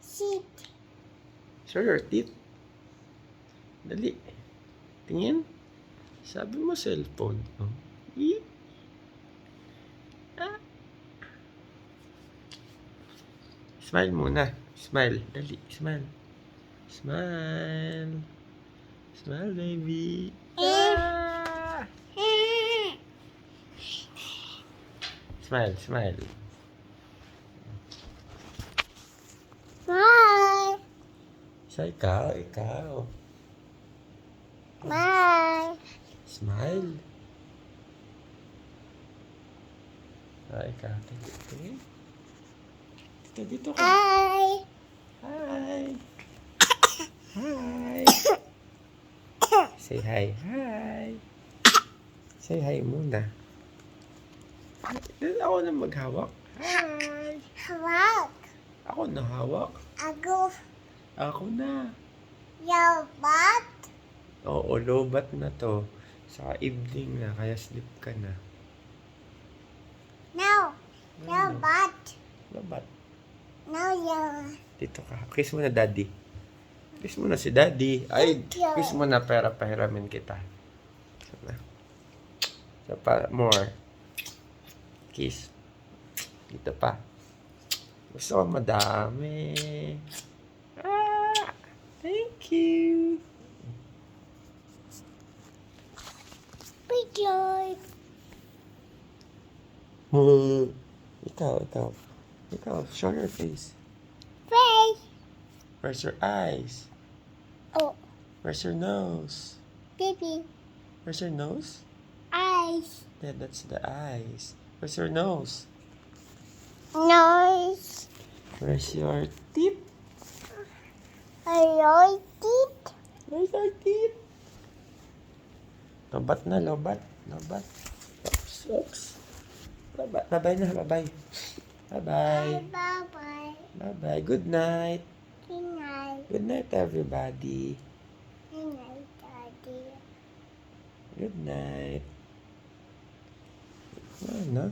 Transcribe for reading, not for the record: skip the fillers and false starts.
Sit. Show your teeth. Dali. Tingin. Sabi mo cellphone. Oh. Eat. Ah. Smile muna. Smile. Dali. Smile. Smile. Smile, baby. Ah. Smile, smile. Bye. Sa ikaw. Bye. Smile. Ay, ikaw. Tingin. Dito ka. Bye. Hi. Hi. Say hi. Hi. Say hi muna. Ako na maghawak. Hi. Hawak. Ako na hawak. Ako. Ako na. Yabat. Oo, lobat na to. Sa evening na, kaya sleep ka na. No. Yabat. Lobat. No, yabat. Dito ka. Kiss mo na daddy. Kiss mo na si daddy. Ay, Thank you. kiss mo na pera pahiramin kita. Sana. So pa, more. Kiss. Dito pa. Gusto ko madami. Ah, thank you. Big joy. Ikaw, show your face. Face. Where's your eyes? Oh, Where's your nose? baby. Where's your nose? Eyes. Yeah, that's the eyes. Where's your nose? Nose. Where's your teeth? Hello, teeth. Where's your teeth? Lobat na, lobat. Lobat. Oops. Lobat. Bye-bye na, bye-bye. Bye-bye. Bye-bye. Bye-bye. Good night. Good night. Good night, everybody. Good night, Daddy. Good night. Ano?